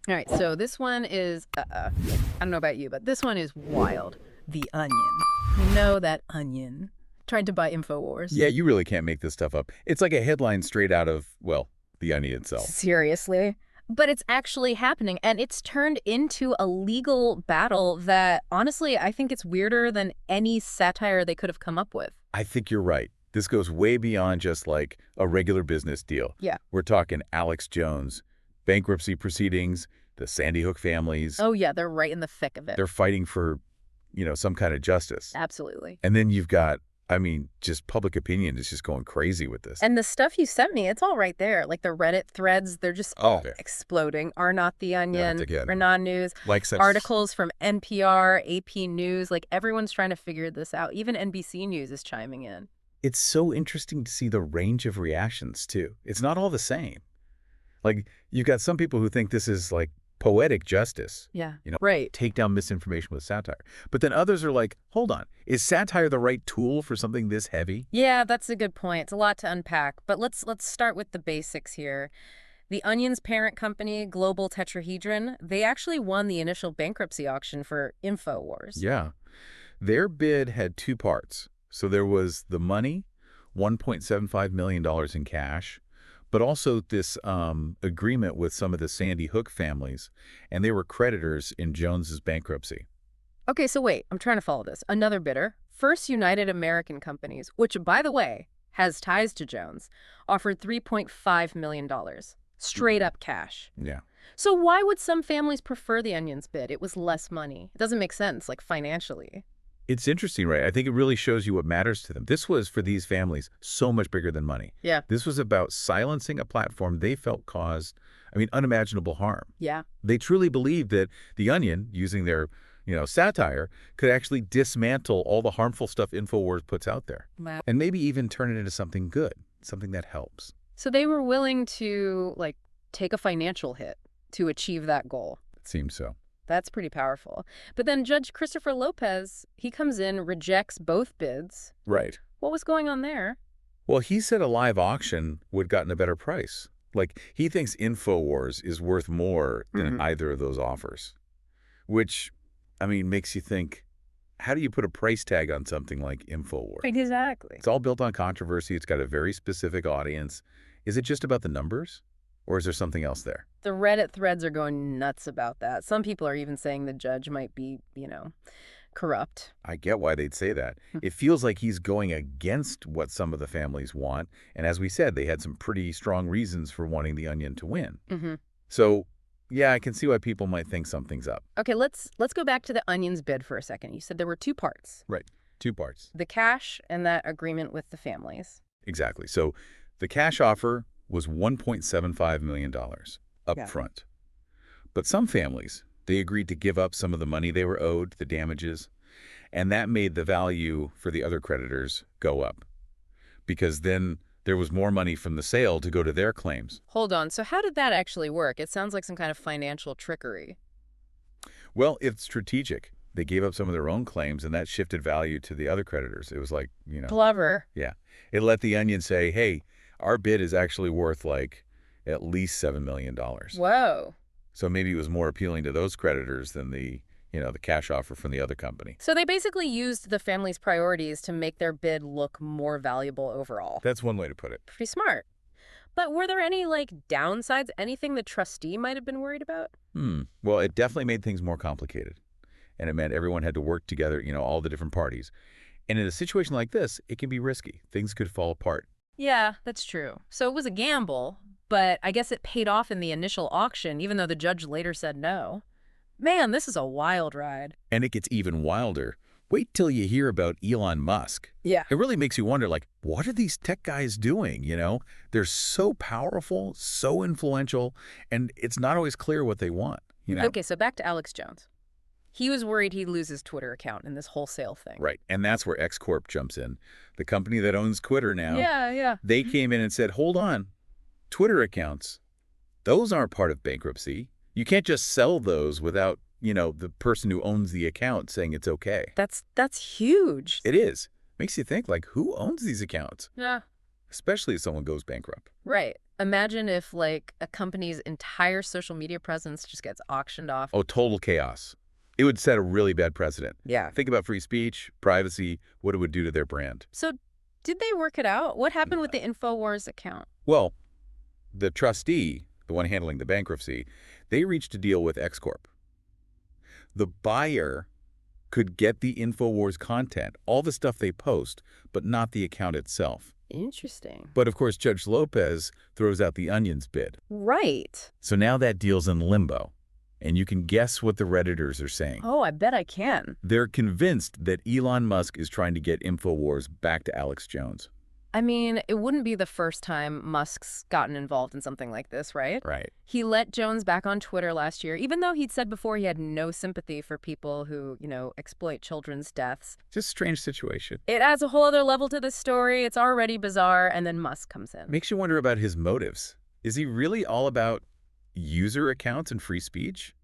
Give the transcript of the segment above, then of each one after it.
All right, so this one is, I don't know about you, but this one is wild. The Onion. You know that Onion. Tried to buy Infowars. Yeah, you really can't make this stuff up. It's like a headline straight out of, well, The Onion itself. Seriously? But it's actually happening, and it's turned into a legal battle that, honestly, I think it's weirder than any satire they could have come up with. I think you're right. This goes way beyond just like a regular business deal. Yeah. We're talking Alex Jones, bankruptcy proceedings, the Sandy Hook families. Oh, yeah, they're right in the thick of it. They're fighting for, some kind of justice. Absolutely. And then you've got, just public opinion is just going crazy with this. And the stuff you sent me, it's all right there. Like the Reddit threads, they're just exploding. Are Not the Onion, Renan News, articles from NPR, AP News. Like everyone's trying to figure this out. Even NBC News is chiming in. It's so interesting to see the range of reactions, too. It's not all the same. Like, you've got some people who think this is, like, poetic justice. Yeah, right. Take down misinformation with satire. But then others are like, hold on, is satire the right tool for something this heavy? Yeah, that's a good point. It's a lot to unpack. But let's start with the basics here. The Onion's parent company, Global Tetrahedron, they actually won the initial bankruptcy auction for Infowars. Yeah. Their bid had two parts. So there was the money, $1.75 million in cash, but also this agreement with some of the Sandy Hook families, and they were creditors in Jones's bankruptcy. Okay, so wait, I'm trying to follow this. Another bidder, First United American Companies, which, by the way, has ties to Jones, offered $3.5 million. Straight up cash. Yeah. So why would some families prefer the Onion's bid? It was less money. It doesn't make sense, like financially. It's interesting, right? I think it really shows you what matters to them. This was, for these families, so much bigger than money. Yeah. This was about silencing a platform they felt caused, unimaginable harm. Yeah. They truly believed that The Onion, using their, satire, could actually dismantle all the harmful stuff Infowars puts out there. Wow. And maybe even turn it into something good, something that helps. So they were willing to, take a financial hit to achieve that goal. It seems so. That's pretty powerful. But then Judge Christopher Lopez, he comes in, rejects both bids. Right. What was going on there? Well, he said a live auction would have gotten a better price. Like, he thinks Infowars is worth more than either of those offers. Which, makes you think, how do you put a price tag on something like Infowars? Exactly. It's all built on controversy. It's got a very specific audience. Is it just about the numbers? Or is there something else there? The Reddit threads are going nuts about that. Some people are even saying the judge might be, corrupt. I get why they'd say that. It feels like he's going against what some of the families want. And as we said, they had some pretty strong reasons for wanting the Onion to win. So, yeah, I can see why people might think something's up. Okay, let's go back to the Onion's bid for a second. You said there were two parts. Right. Two parts. The cash and that agreement with the families. Exactly. So the cash offer was $1.75 million up front. But some families, they agreed to give up some of the money they were owed, the damages, and that made the value for the other creditors go up. Because then there was more money from the sale to go to their claims. Hold on. So how did that actually work? It sounds like some kind of financial trickery. Well, it's strategic. They gave up some of their own claims, and that shifted value to the other creditors. It was like, Clever. Yeah. It let the Onion say, hey, our bid is actually worth at least $7 million. Whoa. So maybe it was more appealing to those creditors than the cash offer from the other company. So they basically used the family's priorities to make their bid look more valuable overall. That's one way to put it. Pretty smart. But were there any, downsides, anything the trustee might have been worried about? Well, it definitely made things more complicated. And it meant everyone had to work together, all the different parties. And in a situation like this, it can be risky. Things could fall apart. Yeah, that's true. So it was a gamble, but I guess it paid off in the initial auction, even though the judge later said no. Man, this is a wild ride. And it gets even wilder. Wait till you hear about Elon Musk. Yeah. It really makes you wonder, what are these tech guys doing, They're so powerful, so influential, and it's not always clear what they want, Okay, so back to Alex Jones. He was worried he'd lose his Twitter account in this wholesale thing. Right, and that's where X Corp jumps in. The company that owns Twitter now. Yeah. They came in and said, hold on, Twitter accounts, those aren't part of bankruptcy. You can't just sell those without, the person who owns the account saying it's okay. That's huge. It is. Makes you think, who owns these accounts? Yeah. Especially if someone goes bankrupt. Right. Imagine if, like, a company's entire social media presence just gets auctioned off. Oh, total chaos. It would set a really bad precedent. Yeah. Think about free speech, privacy, what it would do to their brand. So did they work it out? What happened with the Infowars account? Well, the trustee, the one handling the bankruptcy, they reached a deal with X Corp. The buyer could get the Infowars content, all the stuff they post, but not the account itself. Interesting. But of course, Judge Lopez throws out the Onion's bid. Right. So now that deal's in limbo. And you can guess what the Redditors are saying. Oh, I bet I can. They're convinced that Elon Musk is trying to get Infowars back to Alex Jones. I mean, it wouldn't be the first time Musk's gotten involved in something like this, right? Right. He let Jones back on Twitter last year, even though he'd said before he had no sympathy for people who, exploit children's deaths. Just a strange situation. It adds a whole other level to this story. It's already bizarre, and then Musk comes in. Makes you wonder about his motives. Is he really all about user accounts and free speech?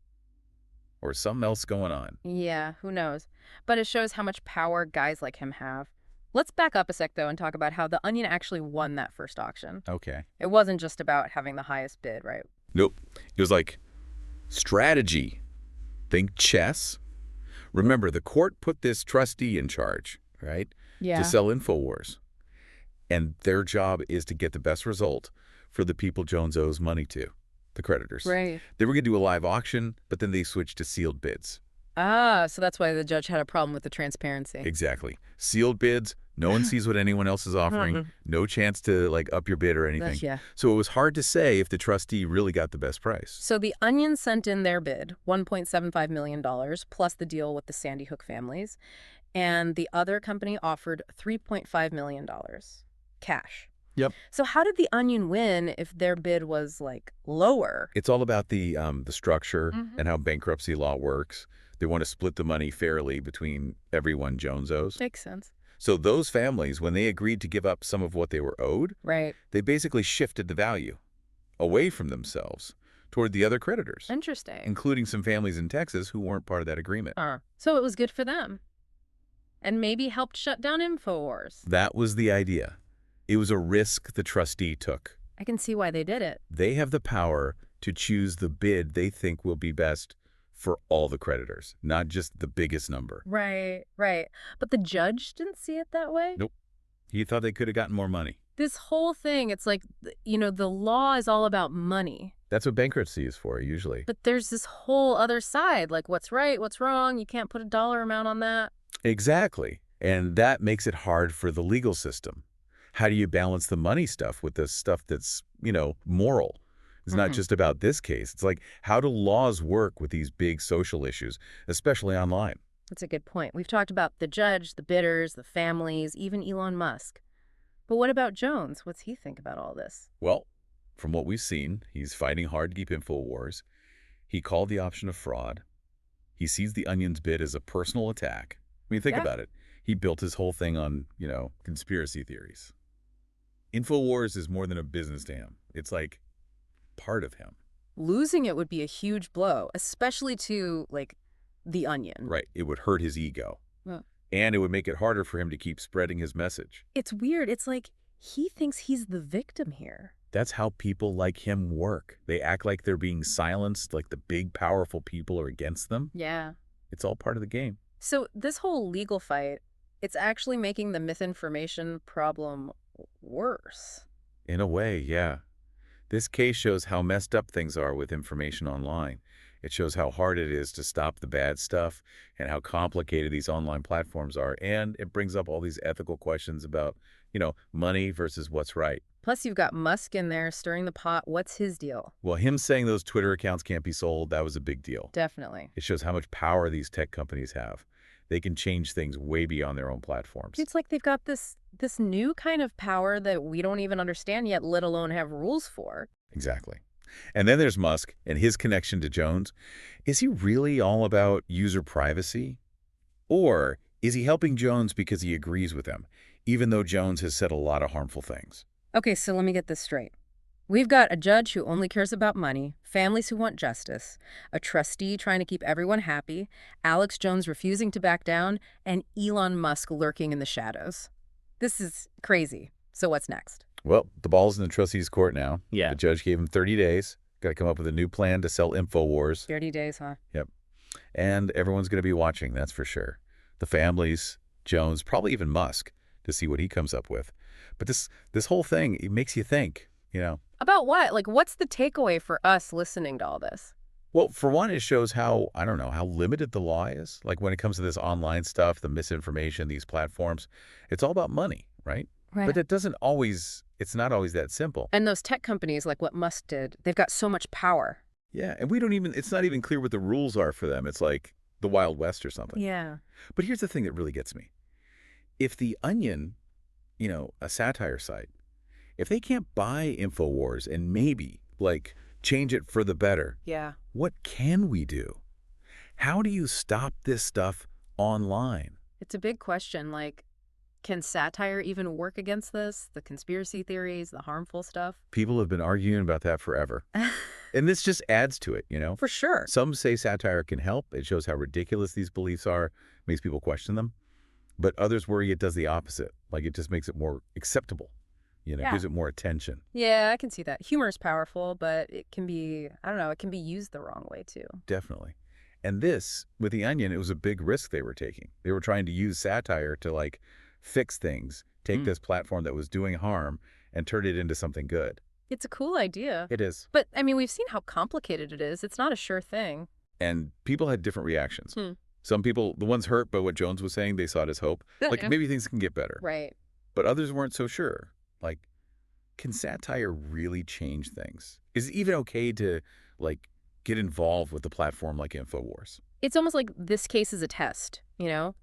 Or something else going on? Yeah, who knows? But it shows how much power guys like him have. Let's back up a sec, though, and talk about how the Onion actually won that first auction. Okay. It wasn't just about having the highest bid, right? Nope. It was like strategy. Think chess. Remember, the court put this trustee in charge, right? Yeah. To sell Infowars. And their job is to get the best result for the people Jones owes money to, the creditors. Right. They were going to do a live auction, but then they switched to sealed bids. Ah, so that's why the judge had a problem with the transparency. Exactly. Sealed bids, no one sees what anyone else is offering, no chance to, up your bid or anything. Yeah. So it was hard to say if the trustee really got the best price. So the Onion sent in their bid, $1.75 million, plus the deal with the Sandy Hook families, and the other company offered $3.5 million, cash. Yep. So how did the Onion win if their bid was, lower? It's all about the structure and how bankruptcy law works. They want to split the money fairly between everyone Jones owes. Makes sense. So those families, when they agreed to give up some of what they were owed, right, they basically shifted the value away from themselves toward the other creditors. Interesting. Including some families in Texas who weren't part of that agreement. So it was good for them. And maybe helped shut down Infowars. That was the idea. It was a risk the trustee took. I can see why they did it. They have the power to choose the bid they think will be best for all the creditors, not just the biggest number. Right, right. But the judge didn't see it that way? Nope. He thought they could have gotten more money. This whole thing, it's like, the law is all about money. That's what bankruptcy is for, usually. But there's this whole other side, like what's right, what's wrong. You can't put a dollar amount on that. Exactly. And that makes it hard for the legal system. How do you balance the money stuff with the stuff that's, moral? It's not just about this case. It's like, how do laws work with these big social issues, especially online? That's a good point. We've talked about the judge, the bidders, the families, even Elon Musk. But what about Jones? What's he think about all this? Well, from what we've seen, he's fighting hard to keep Infowars. He called the option a fraud. He sees the Onion's bid as a personal attack. I mean, think about it. He built his whole thing on, conspiracy theories. Infowars is more than a business to him. It's like part of him. Losing it would be a huge blow, especially to, the Onion. Right. It would hurt his ego. Well, and it would make it harder for him to keep spreading his message. It's weird. It's like he thinks he's the victim here. That's how people like him work. They act like they're being silenced, like the big, powerful people are against them. Yeah. It's all part of the game. So this whole legal fight, it's actually making the misinformation problem worse. In a way, yeah. This case shows how messed up things are with information online. It shows how hard it is to stop the bad stuff and how complicated these online platforms are. And it brings up all these ethical questions about, money versus what's right. Plus, you've got Musk in there stirring the pot. What's his deal? Well, him saying those Twitter accounts can't be sold, that was a big deal. Definitely. It shows how much power these tech companies have. They can change things way beyond their own platforms. It's like they've got this new kind of power that we don't even understand yet, let alone have rules for. Exactly. And then there's Musk and his connection to Jones. Is he really all about user privacy? Or is he helping Jones because he agrees with him, even though Jones has said a lot of harmful things? Okay, so let me get this straight. We've got a judge who only cares about money, families who want justice, a trustee trying to keep everyone happy, Alex Jones refusing to back down, and Elon Musk lurking in the shadows. This is crazy. So what's next? Well, the ball's in the trustee's court now. Yeah. The judge gave him 30 days. Got to come up with a new plan to sell Infowars. 30 days, huh? Yep. And everyone's going to be watching, that's for sure. The families, Jones, probably even Musk, to see what he comes up with. But this whole thing, it makes you think, About what? Like, what's the takeaway for us listening to all this? Well, for one, it shows how, I don't know, how limited the law is. Like when it comes to this online stuff, the misinformation, these platforms, it's all about money, right? Right. But it's not always that simple. And those tech companies, like what Musk did, they've got so much power. Yeah, and it's not even clear what the rules are for them. It's like the Wild West or something. Yeah. But here's the thing that really gets me. If the Onion, a satire site, if they can't buy Infowars and maybe, change it for the better, yeah, what can we do? How do you stop this stuff online? It's a big question. Like, can satire even work against this? The conspiracy theories, the harmful stuff? People have been arguing about that forever. And this just adds to it, For sure. Some say satire can help. It shows how ridiculous these beliefs are, makes people question them. But others worry it does the opposite. Like it just makes it more acceptable, gives it more attention. Yeah, I can see that. Humor is powerful, but it can be, I don't know, it can be used the wrong way too. Definitely. And this, with the Onion, it was a big risk they were taking. They were trying to use satire to fix things, take this platform that was doing harm and turn it into something good. It's a cool idea. It is. But, I mean, we've seen how complicated it is. It's not a sure thing. And people had different reactions. Some people, the ones hurt by what Jones was saying, they saw it as hope. Maybe things can get better. Right. But others weren't so sure. Can satire really change things? Is it even okay to, get involved with a platform like Infowars? It's almost like this case is a test,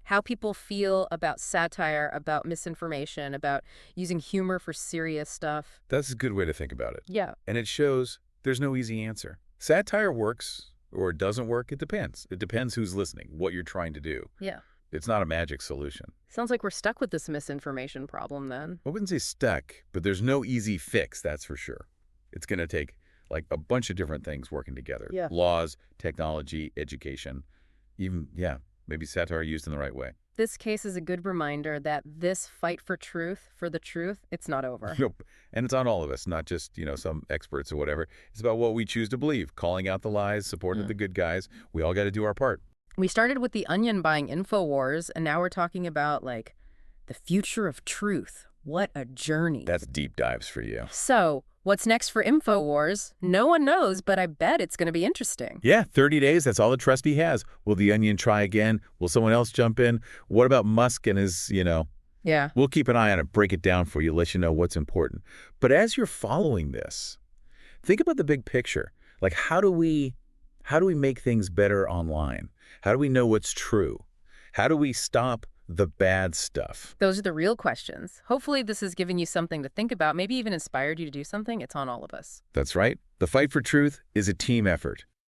how people feel about satire, about misinformation, about using humor for serious stuff. That's a good way to think about it. Yeah. And it shows there's no easy answer. Satire works or it doesn't work. It depends. It depends who's listening, what you're trying to do. Yeah. It's not a magic solution. Sounds like we're stuck with this misinformation problem then. I wouldn't say stuck, but there's no easy fix, that's for sure. It's going to take a bunch of different things working together. Yeah. Laws, technology, education, even, maybe satire used in the right way. This case is a good reminder that this fight for the truth, it's not over. Nope. And it's on all of us, not just, some experts or whatever. It's about what we choose to believe, calling out the lies, supporting the good guys. We all got to do our part. We started with the Onion buying Infowars, and now we're talking about, the future of truth. What a journey. That's deep dives for you. So, what's next for Infowars? No one knows, but I bet it's going to be interesting. Yeah, 30 days, that's all the trustee has. Will the Onion try again? Will someone else jump in? What about Musk and his, Yeah. We'll keep an eye on it, break it down for you, let you know what's important. But as you're following this, think about the big picture. How do we make things better online? How do we know what's true? How do we stop the bad stuff? Those are the real questions. Hopefully this has given you something to think about, maybe even inspired you to do something. It's on all of us. That's right. The fight for truth is a team effort.